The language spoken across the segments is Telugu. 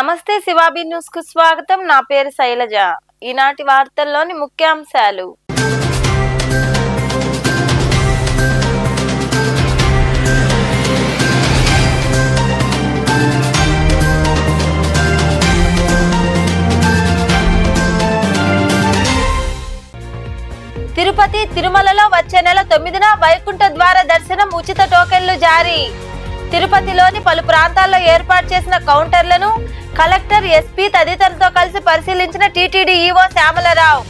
నమస్తే శివాబి న్యూస్ కు స్వాగతం. నా పేరు శైలజ. ఈనాటి వార్తల్లోని ముఖ్యాంశాలు. తిరుపతి తిరుమలలో వచ్చే నెల 9న వైకుంఠ ద్వార దర్శనం ఉచిత టోకెన్లు జారీ. తిరుపతిలోని పలు ప్రాంతాల్లో ఏర్పాటు చేసిన కౌంటర్లను కలెక్టర్, ఎస్పీ తదితరులతో కలిసి పరిశీలించిన టీటీడీ ఈవో శ్యామలరావు.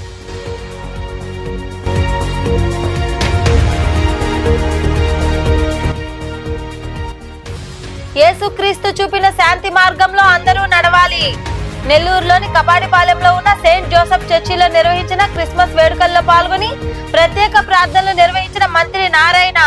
యేసుక్రీస్తు చూపిన శాంతి మార్గంలో అందరూ నడవాలి. నెల్లూరులోని కపాడిపాలెంలో ఉన్న సెయింట్ జోసెఫ్ చర్చిలో నిర్వహించిన క్రిస్మస్ వేడుకల్లో పాల్గొని ప్రత్యేక ప్రార్థనలు నిర్వహించిన మంత్రి నారాయణ.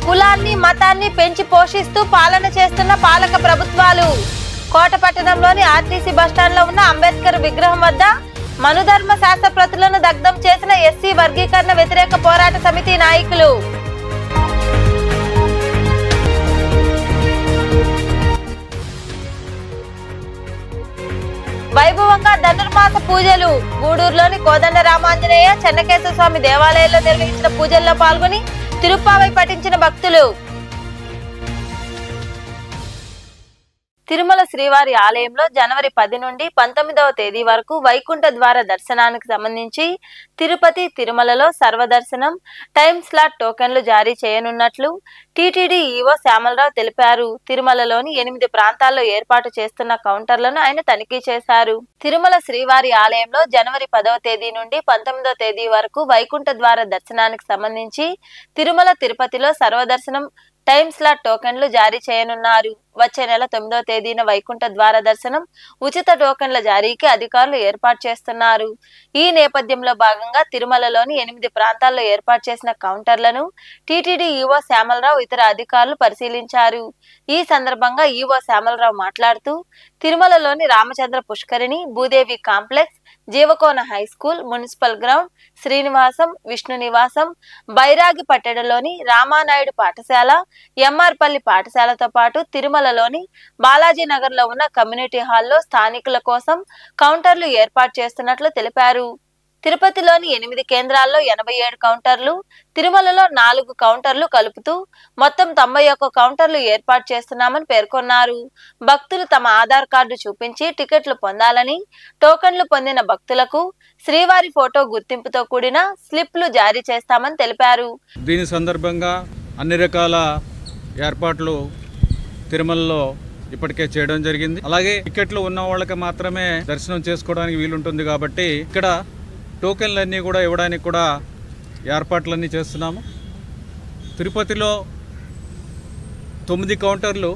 కులాన్ని, మతాన్ని పెంచి పోషిస్తూ పాలన చేస్తున్న పాలక ప్రభుత్వాలు. కోటపట్టణంలోని ఆర్టీసీ బస్టాండ్ లో ఉన్న అంబేద్కర్ విగ్రహం వద్ద మనుధర్మ శాస్త్రప్రతులను దగ్ధం చేసిన ఎస్సీ వర్గీకరణ వ్యతిరేక పోరాట సమితి నాయకులు. వైభవంగా ధనుర్మాస పూజలు. గూడూరులోని కోదండ రామాంజనేయ చెన్నకేశ్వర స్వామి దేవాలయంలో నిర్వహించిన పూజల్లో పాల్గొని తిరుప్పావై పఠించిన భక్తులు. తిరుమల శ్రీవారి ఆలయంలో జనవరి 10 నుండి 19వ తేదీ వరకు వైకుంఠ ద్వార దర్శనానికి సంబంధించి తిరుపతి తిరుమలలో సర్వదర్శనం టైమ్ స్లాట్ టోకెన్లు జారీ చేయనున్నట్లు టీటీడీ ఈవో శ్యామలరావు తెలిపారు. తిరుమలలోని 8 ప్రాంతాల్లో ఏర్పాటు చేస్తున్న కౌంటర్లను ఆయన తనిఖీ చేశారు. తిరుమల శ్రీవారి ఆలయంలో జనవరి 10వ తేదీ నుండి 19వ తేదీ వరకు వైకుంఠ ద్వార దర్శనానికి సంబంధించి తిరుమల తిరుపతిలో సర్వదర్శనం టైమ్ స్లాట్ టోకెన్లు జారీ చేయనున్నారు. వచ్చే నెల 9వ తేదీన వైకుంఠ ద్వార దర్శనం ఉచిత టోకెన్ల జారీకి అధికారులు ఏర్పాటు చేస్తున్నారు. ఈ నేపథ్యంలో భాగంగా తిరుమలలోని 8 ప్రాంతాల్లో ఏర్పాటు చేసిన కౌంటర్లను టీటీడీ ఈవో శ్యామలరావు ఇతర అధికారులు పరిశీలించారు. ఈ సందర్భంగా ఈవో శ్యామలరావు మాట్లాడుతూ తిరుమలలోని రామచంద్ర పుష్కరిణి, Bhudevi complex, Jeevakona high school, municipal ground, Srinivasam, Vishnu నివాసం, బైరాగి పట్టెడలోని రామానాయుడు పాఠశాల, ఎంఆర్పల్లి పాఠశాలతో పాటు తిరుమలలోని బాలాజీ నగర్ లో ఉన్న కమ్యూనిటీ హాల్లో స్థానికుల కోసం కౌంటర్లు ఏర్పాటు చేస్తున్నట్లు తెలిపారు. తిరుపతిలోని 8 కేంద్రాల్లో 87 కౌంటర్లు, తిరుమలలో 4 కౌంటర్లు కలుపుతూ మొత్తం 91 కౌంటర్లు ఏర్పాటు చేస్తున్నామని పేర్కొన్నారు. భక్తులు తమ ఆధార్ కార్డు చూపించి టికెట్లు పొందాలని, టోకన్లు పొందిన భక్తులకు శ్రీవారి ఫోటో గుర్తింపుతో కూడిన స్లిప్లు జారీ చేస్తామని తెలిపారు. దీని సందర్భంగా అన్ని రకాల ఏర్పాట్లు తిరుమలలో ఇప్పటికే చేయడం జరిగింది. అలాగే టికెట్లు ఉన్న వాళ్ళకి మాత్రమే దర్శనం చేసుకోవడానికి వీలుంటుంది కాబట్టి ఇక్కడ టోకెన్లన్నీ కూడా ఇవ్వడానికి కూడా ఏర్పాట్లన్నీ చేస్తున్నాము. తిరుపతిలో 9 కౌంటర్లు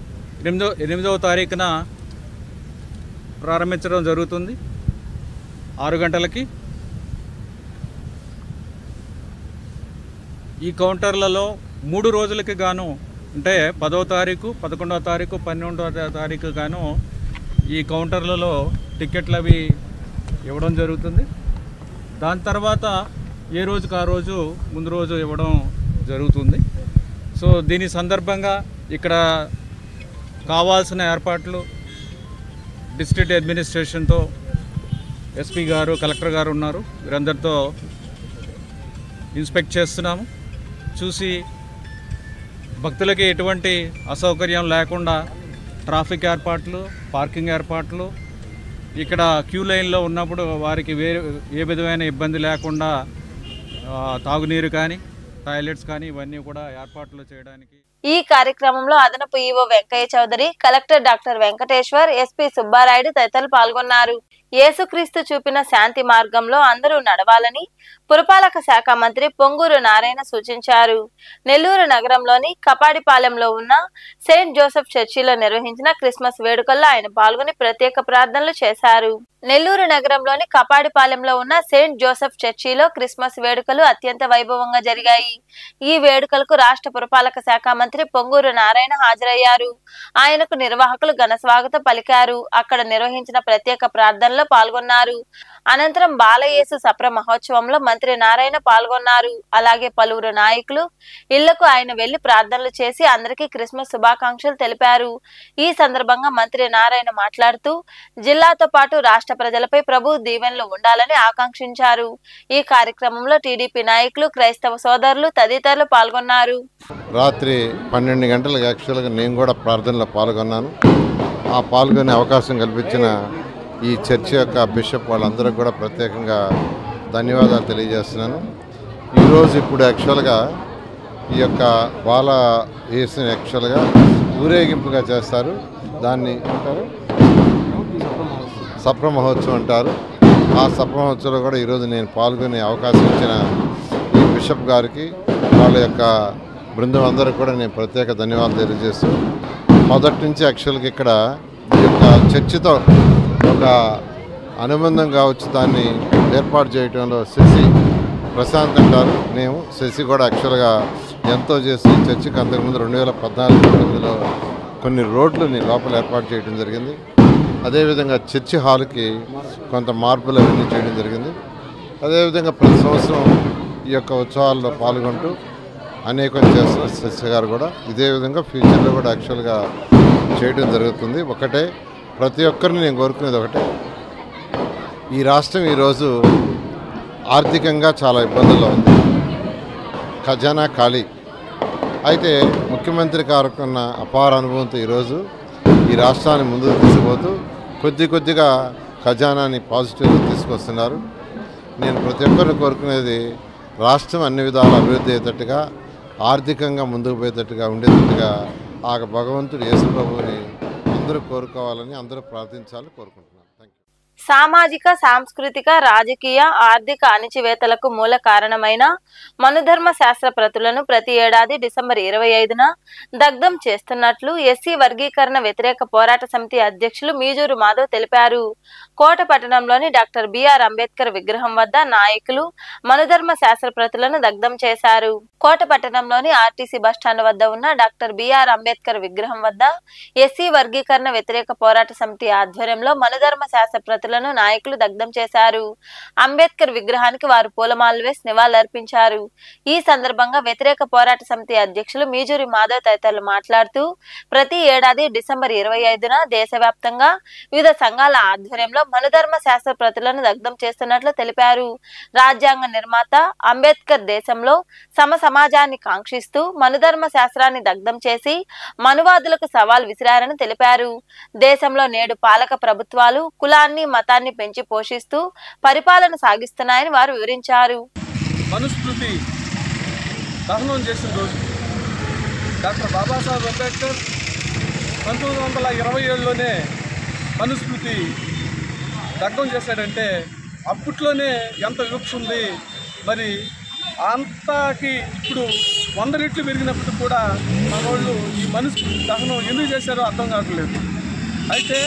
8వ తారీఖున ప్రారంభించడం జరుగుతుంది 6 గంటలకి. ఈ కౌంటర్లలో 3 రోజులకి గాను అంటే 10వ తారీఖు, 11వ తారీఖు, 12వ తారీఖు గాను ఈ కౌంటర్లలో టికెట్లు అవి ఇవ్వడం జరుగుతుంది. దాని తర్వాత ఏ రోజుకి ఆ రోజు ముందు రోజు ఇవ్వడం జరుగుతుంది. సో దీని సందర్భంగా ఇక్కడ కావాల్సిన ఏర్పాట్లు డిస్ట్రిక్ట్ అడ్మినిస్ట్రేషన్తో ఎస్పీ గారు, కలెక్టర్ గారు ఉన్నారు. వీరందరితో ఇన్స్పెక్ట్ చేస్తున్నాము. చూసి భక్తులకి ఎటువంటి అసౌకర్యం లేకుండా ట్రాఫిక్ ఏర్పాట్లు, పార్కింగ్ ఏర్పాట్లు, ఇక్కడ క్యూ లైన్లో ఉన్నప్పుడు వారికి ఏ విధమైన ఇబ్బంది లేకుండా తాగునీరు కానీ, టాయిలెట్స్ కానీ ఇవన్నీ కూడా ఏర్పాట్లు చేయడానికి. ఈ కార్యక్రమంలో అదనపు EO Venkaiah Chowdary, collector doctor Venkateswar, SP Subbarayudu తదితరులు పాల్గొన్నారు. యేసుక్రీస్తు చూపిన శాంతి మార్గంలో అందరూ నడవాలని పురపాలక శాఖ మంత్రి పొంగూరు నారాయణ సూచించారు. నెల్లూరు నగరంలోని కపాడిపాలెంలో ఉన్న సెయింట్ జోసెఫ్ చర్చిలో నిర్వహించిన క్రిస్మస్ వేడుకల్లో ఆయన పాల్గొని ప్రత్యేక ప్రార్థనలు చేశారు. నెల్లూరు నగరంలోని కపాడిపాలెంలో ఉన్న సెయింట్ జోసెఫ్ చర్చిలో క్రిస్మస్ వేడుకలు అత్యంత వైభవంగా జరిగాయి. ఈ వేడుకలకు రాష్ట్ర పురపాలక శాఖ మంత్రి పొంగూరు నారాయణ హాజరయ్యారు. ఆయనకు నిర్వాహకులు ఘన స్వాగతం పలికారు. అక్కడ నిర్వహించిన ప్రత్యేక ప్రార్థనలో మహోత్సవంలో పాల్గొన్నారు. అనంతరం బాలయేసు సప్ర మహోత్సవంలో మంత్రి నారాయణ పాల్గొన్నారు. అలాగే పలువురు నాయకులు ఇళ్లకు ఆయన వెళ్లి ప్రార్థనలు చేసి అందరికీ క్రిస్మస్ శుభాకాంక్షలు తెలిపారు. ఈ సందర్భంగా మంత్రి నారాయణ మాట్లాడుతూ జిల్లాతో పాటు రాష్ట్ర ప్రజలపై ప్రభు దీవెనలు ఉండాలని ఆకాంక్షించారు. ఈ కార్యక్రమంలో టీడీపీ నాయకులు, క్రైస్తవ సోదరులు తదితరులు పాల్గొన్నారు. రాత్రి 12 గంటలకు యాక్చువల్గా నేను కూడా ప్రార్థనలో పాల్గొన్నాను. ఆ పాల్గొనే అవకాశం కల్పించిన ఈ చర్చి యొక్క బిషప్ వాళ్ళందరూ కూడా ప్రత్యేకంగా ధన్యవాదాలు తెలియజేస్తున్నాను. ఈరోజు ఇప్పుడు యాక్చువల్గా ఈ యొక్క బాల యేసుని యాక్చువల్గా ఊరేగింపుగా చేస్తారు. దాన్ని అంటారు సప్ర మహోత్సవం అంటారు. ఆ సప్ర మహోత్సవంలో కూడా ఈరోజు నేను పాల్గొనే అవకాశం ఇచ్చిన ఈ బిషప్ గారికి, వాళ్ళ యొక్క బృందం అందరూ కూడా నేను ప్రత్యేక ధన్యవాదాలు తెలియజేస్తూ, మొదటి నుంచి యాక్చువల్గా ఇక్కడ ఈ యొక్క చర్చితో ఒక అనుబంధం కావచ్చు దాన్ని ఏర్పాటు చేయడంలో శశి ప్రశాంత్ అంటారు. మేము శశి కూడా యాక్చువల్గా ఎంతో చేసి చర్చికి అంతకుముందు 2014-19లో కొన్ని రోడ్లని లోపల ఏర్పాటు చేయడం జరిగింది. అదేవిధంగా చర్చి హాల్కి కొంత మార్పులు అవన్నీ చేయడం జరిగింది. అదేవిధంగా ప్రతి సంవత్సరం ఈ యొక్క ఉత్సవాల్లో పాల్గొంటూ అనేకం చేస్తున్న శశి గారు కూడా ఇదే విధంగా ఫ్యూచర్లో కూడా యాక్చువల్గా చేయడం జరుగుతుంది. ఒకటే ప్రతి ఒక్కరిని నేను కోరుకునేది ఒకటే, ఈ రాష్ట్రం ఈరోజు ఆర్థికంగా చాలా ఇబ్బందుల్లో ఉంది. ఖజానా ఖాళీ. అయితే ముఖ్యమంత్రి గారికి ఉన్న అపార అనుభవంతో ఈరోజు ఈ రాష్ట్రాన్ని ముందుకు తీసుకుపోతూ కొద్దిగా ఖజానాని పాజిటివ్గా తీసుకొస్తున్నారు. నేను ప్రతి ఒక్కరిని కోరుకునేది రాష్ట్రం అన్ని విధాల అభివృద్ధి అయ్యేటట్టుగా, ఆర్థికంగా ముందుకు పోయేటట్టుగా ఉండేటట్టుగా ఆ భగవంతుడు యేసు ప్రభువుని అందరూ కోరుకోవాలని, అందరూ ప్రార్థించాలని కోరుకుంటున్నాను. Thank you. సామాజిక, సాంస్కృతిక, రాజకీయ, ఆర్థిక అణిచివేతలకు మూల కారణమైన మనుధర్మ శాస్త్ర ప్రతులను ప్రతి ఏడాది డిసెంబర్ 25న దగ్ధం చేస్తున్నట్లు ఎస్సీ వర్గీకరణ వ్యతిరేక పోరాట సమితి అధ్యక్షులు మీజూరు మాధవ్ తెలిపారు. కోట పట్టణంలోని డాక్టర్ బిఆర్ అంబేద్కర్ విగ్రహం వద్ద నాయకులు మనుధర్మ శాస్త్ర ప్రతులను దగ్ధం చేశారు. కోట పట్టణంలోని ఆర్టీసీ బస్టాండ్ వద్ద ఉన్న డాక్టర్ బిఆర్ అంబేద్కర్ విగ్రహం వద్ద ఎస్సీ వర్గీకరణ వ్యతిరేక పోరాట సమితి ఆధ్వర్యంలో మనుధర్మ శాస్త్ర ప్రతులను నాయకులు దగ్ధం చేశారు. అంబేద్కర్ విగ్రహానికి వారు పూలమాలలు వేసి నివాళులర్పించారు. ఈ సందర్భంగా వ్యతిరేక పోరాట సమితి అధ్యక్షులు మీజూరి మాధవ్ తదితరులు మాట్లాడుతూ ప్రతి ఏడాది డిసెంబర్ 25న దేశవ్యాప్తంగా వివిధ సంఘాల ఆధ్వర్యంలో మనుధర్మ శాస్త్ర ప్రతులను దగ్ధం చేస్తున్నట్లు తెలిపారు. రాజ్యాంగ నిర్మాత అంబేద్కర్ దేశంలో సమాజాన్ని కాంక్షిస్తూ మనుధర్మ శాస్త్రాన్ని దగ్ధం చేసి మనువాదులకు సవాల్ విసిరారని తెలిపారు. దేశంలో నేడు పాలక ప్రభుత్వాలు కులాన్ని, మతాన్ని పెంచి పోషిస్తూ పరిపాలన సాగిస్తున్నాయని వారు వివరించారు. మనుస్మృతి దహనం చేసిన రోజు డాక్టర్ బాబాసాహెబ్ అంబేద్కర్ 1927లోనే మనుస్మృతి దగ్ధం చేశాడంటే అప్పట్లోనే ఎంత వివక్ష ఉంది. మరి అంతకి ఇప్పుడు 100 రెట్లు పెరిగినప్పుడు కూడా మన వాళ్ళు ఈ మనుస్మృతి దహనం ఎందుకు చేశారో అర్థం కావట్లేదు. అయితే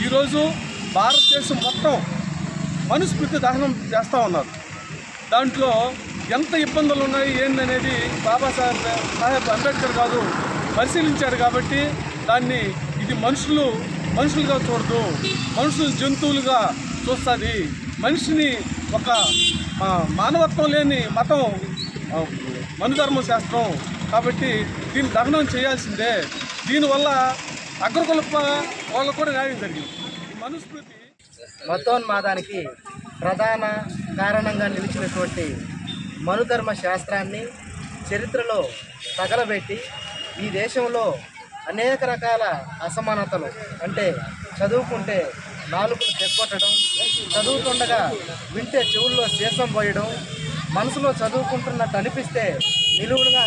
ఈరోజు భారతదేశం మొత్తం మనుస్మృతి దహనం చేస్తూ ఉన్నారు. దాంట్లో ఎంత ఇబ్బందులు ఉన్నాయి ఏంటనేది బాబాసాహెబ్ అంబేద్కర్ గారు పరిశీలించారు. కాబట్టి దాన్ని ఇది మనుషులుగా చూడదు, మనుషులు జంతువులుగా చూస్తుంది. మనిషిని ఒక మానవత్వం లేని మతం మనుధర్మ శాస్త్రం. కాబట్టి దీన్ని దహనం చేయాల్సిందే. దీనివల్ల అగ్రకులప వాళ్ళకు కూడా న్యాయం జరిగింది. మనుస్మృతి మతోన్మాదానికి ప్రధాన కారణంగా నిలిచినటువంటి మనుధర్మ శాస్త్రాన్ని చరిత్రలో తగలబెట్టి ఈ దేశంలో అనేక రకాల అసమానతలు, అంటే చదువుకుంటే నాలుగులు చెక్కొట్టడం, చదువుతుండగా వింటే చెవుల్లో సీసం పోయడం, మనసులో చదువుకుంటున్నట్టు అనిపిస్తే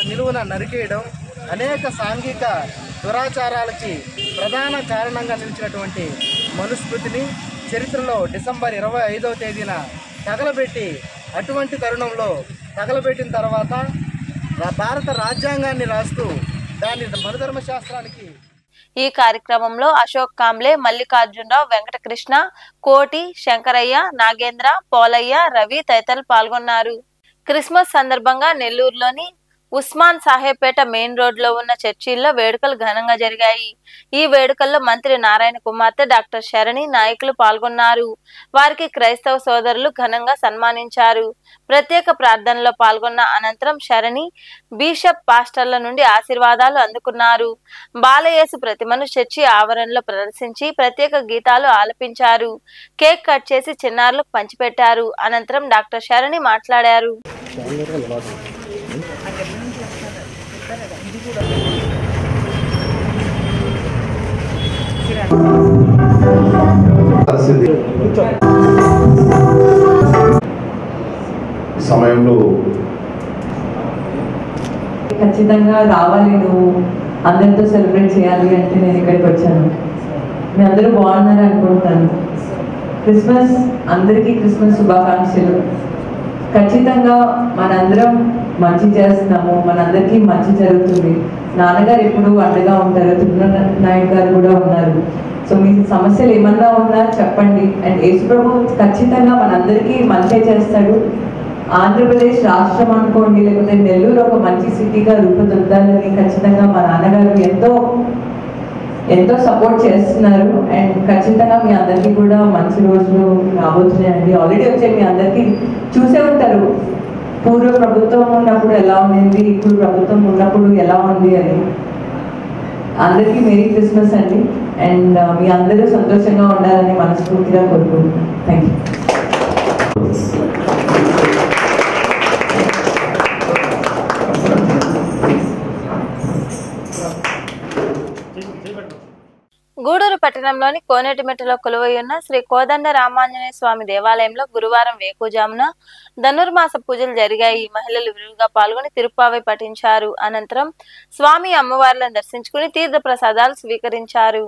నిలువున నరికేయడం, అనేక సాంఘిక దురాచారాలకి ప్రధాన కారణంగా నిలిచినటువంటి మనుస్మృతిని చరిత్రలో డిసెంబర్ 25వ తేదీన తగలబెట్టి, అటువంటి తరుణంలో తగలబెట్టిన తర్వాత భారత రాజ్యాంగాన్ని రాస్తూ దాని మనుధర్మ శాస్త్రానికి. ఈ కార్యక్రమంలో అశోక్ కాంబ్లే, మల్లికార్జునరావు, వెంకటకృష్ణ, కోటి, శంకరయ్య, నాగేంద్ర, పోలయ్య, రవి తదితరులు పాల్గొన్నారు. క్రిస్మస్ సందర్భంగా నెల్లూరులోని ఉస్మాన్ సాహెబ్పేట మెయిన్ రోడ్ లో ఉన్న చర్చిల్లో వేడుకలు ఘనంగా జరిగాయి. ఈ వేడుకల్లో మంత్రి నారాయణ కుమార్తె డాక్టర్ శరణి నాయకులు పాల్గొన్నారు. వారికి క్రైస్తవ సోదరులు ఘనంగా సన్మానించారు. ప్రత్యేక ప్రార్థనలో పాల్గొన్న అనంతరం శరణి బిషప్ పాస్టర్ల నుండి ఆశీర్వాదాలు అందుకున్నారు. బాలయేసు ప్రతిమను చర్చి ఆవరణలో ప్రదర్శించి ప్రత్యేక గీతాలు ఆలపించారు. కేక్ కట్ చేసి చిన్నారులకు పంచిపెట్టారు. అనంతరం డాక్టర్ శరణి మాట్లాడారు. సమయంలో ఖచ్చితంగా రావాలి, నువ్వు అందరితో సెలబ్రేట్ చేయాలి అంటే నేను ఇక్కడికి వచ్చాను. మీ అందరూ బాగున్నారు అనుకుంటాను. క్రిస్మస్ అందరికీ క్రిస్మస్ శుభాకాంక్షలు. ఖచ్చితంగా మనందరం మంచి చేస్తున్నాము, మనందరికీ మంచి జరుగుతుంది. నాన్నగారు ఎప్పుడు అండగా ఉంటారు, తిరునాయుడు గారు కూడా ఉన్నారు. సో మీ సమస్యలు ఏమన్నా ఉన్నా చెప్పండి. అండ్ యేసుప్రభు ఖచ్చితంగా మనందరికీ మంచి చేస్తాడు. ఆంధ్రప్రదేశ్ రాష్ట్రం అనుకోండి, లేకపోతే నెల్లూరు ఒక మంచి సిటీగా రూపుదిద్దాలని ఖచ్చితంగా మా నాన్నగారు ఎంతో సపోర్ట్ చేస్తున్నారు. అండ్ ఖచ్చితంగా మీ అందరికీ కూడా మంచి రోజులు రాబోతున్నాయండి. ఆల్రెడీ వచ్చే మీ అందరికీ చూసే ఉంటారు, పూర్వ ప్రభుత్వం ఉన్నప్పుడు ఎలా ఉంది, ఇప్పుడు ప్రభుత్వం ఉన్నప్పుడు ఎలా ఉంది అని. అందరికీ మేరీ క్రిస్మస్ అండి. అండ్ మీ అందరూ సంతోషంగా ఉండాలని మనస్ఫూర్తిగా కోరుకుంటున్నాను. Thank you. గూడూరు పట్టణంలోని కోనేటిమెట్టలో కొలువై ఉన్న శ్రీ కోదండ రామాంజనేయ స్వామి దేవాలయంలో గురువారం వేకుజామున ధనుర్మాస పూజలు జరిగాయి. మహిళలు విరివిగా పాల్గొని తిరుప్పావై పఠించారు. అనంతరం స్వామి అమ్మవార్లను దర్శించుకుని తీర్థ ప్రసాదాలు స్వీకరించారు.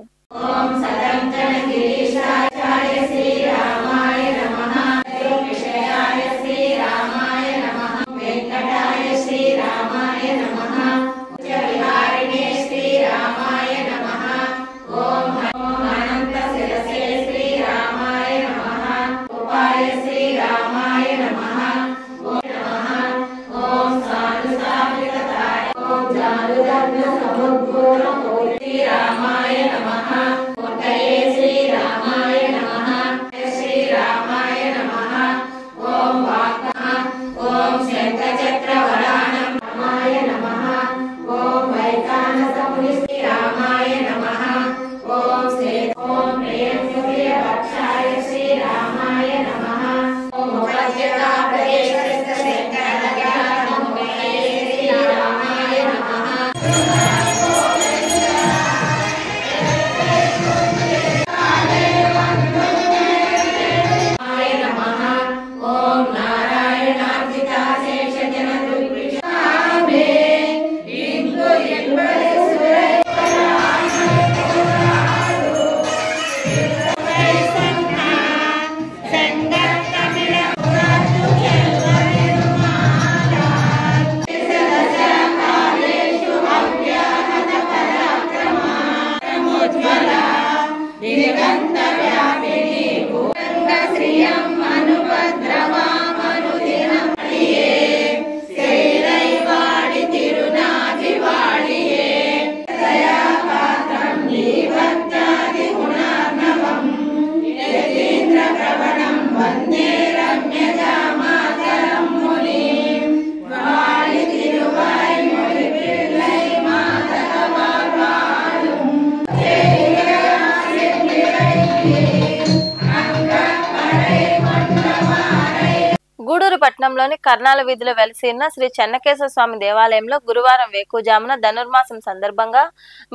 గూడూరు పట్టణంలోని కర్నాల వీధిలో వెలిసిన శ్రీ చెన్నకేశ్వర స్వామి దేవాలయంలో గురువారం వేకుజామున ధనుర్మాసం సందర్భంగా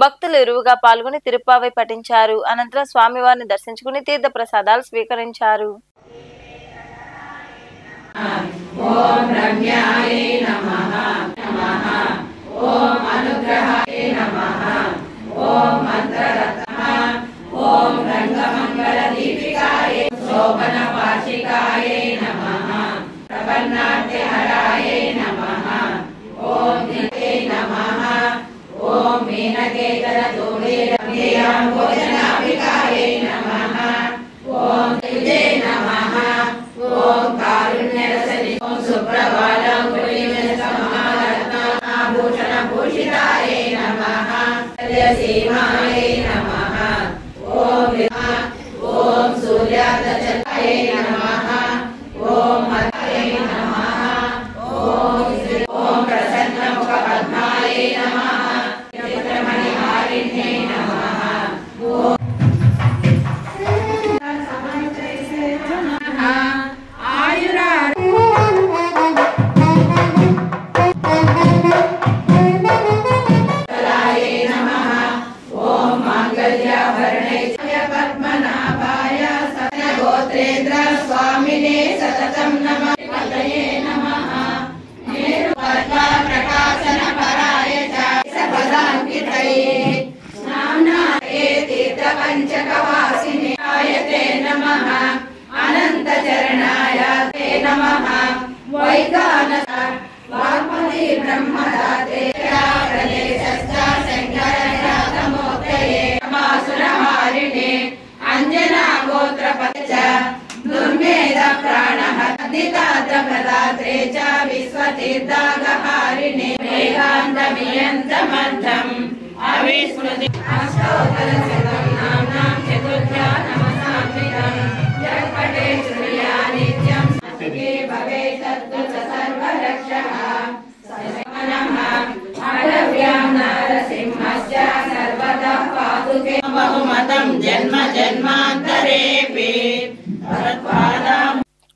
భక్తులు ఇరువుగా పాల్గొని తిరుప్పావై పఠించారు. అనంతరం స్వామివారిని దర్శించుకుని తీర్థ ప్రసాదాలు స్వీకరించారు. ఓం రమ్యాయ నమః నమః ఓం అనుగ్రహాయ నమః ఓం మంత్రరత్న ఓం రంగమంగళ దీపికాయ శోభన వార్షికాయ నమః ప్రపన్నార్తిహరాయ నమః ఓం దితే నమః ఓం మీనకేతర దూరే రమ్యాం భోజనాభికాయ నమః ఓం దితే నమః ఓం కారుణ్యరసని ఓం సుప్రభాతం పుణ్యమ సమారత్న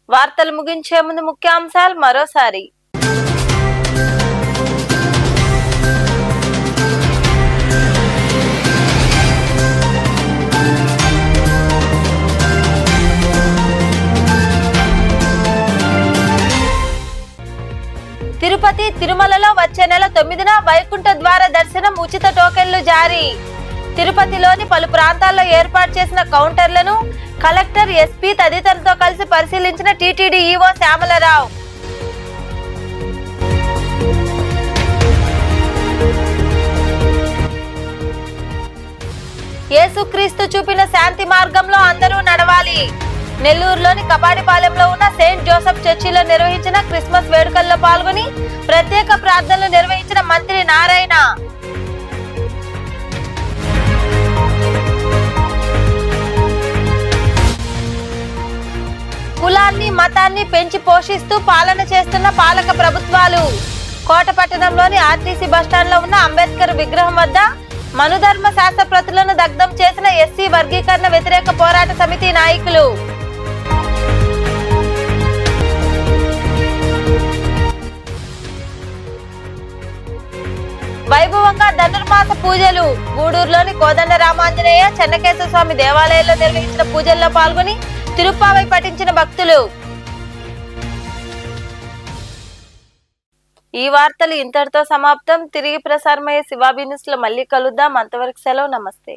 వార్తలు ముగించే ముందు ముఖ్యాంశాలు మరోసారి. తిరుపతి తిరుమలలో వచ్చే నెల 9న వైకుంఠ ద్వార దర్శనం ఉచిత టోకెన్లు జారీ. తిరుపతిలోని పలు ప్రాంతాల్లో ఏర్పాటు చేసిన కౌంటర్లను కలెక్టర్, ఎస్పీ తదితరులతో కలిసి పరిశీలించిన టీటీడీ ఈవో శ్యామలరావు. యేసుక్రీస్తు చూపిన శాంతి మార్గంలో అందరూ నడవాలి. నెల్లూరులోని కబాడిపాలెంలో ఉన్న సెయింట్ జోసెఫ్ చర్చిలో నిర్వహించిన క్రిస్మస్ వేడుకల్లో పాల్గొని ప్రత్యేక ప్రార్థనలు నిర్వహించిన మంత్రి నారాయణ. కులాన్ని, మతాన్ని పెంచి పోషిస్తూ పాలన చేస్తున్న పాలక ప్రభుత్వాలు. కోటపట్టణంలోని ఆర్టీసీ బస్టాండ్లో ఉన్న అంబేద్కర్ విగ్రహం వద్ద మనుధర్మ శాస్త్రప్రతులను దగ్ధం చేసిన ఎస్సీ వర్గీకరణ వ్యతిరేక పోరాట సమితి నాయకులు. వైభవంగా ధనుర్మాస పూజలు. గూడూరులోని కోదండ రామాంజనేయ చెన్నకేశ్వర స్వామి దేవాలయంలో నిర్వహించిన పూజల్లో పాల్గొని తిరుప్పావై పఠించిన భక్తులు. ఈ వార్తలు ఇంతటితో సమాప్తం. తిరిగి ప్రసారమయ్యే శివాబీ న్యూస్ లో మళ్ళీ కలుద్దాం. అంతవరకు సెలవు. నమస్తే.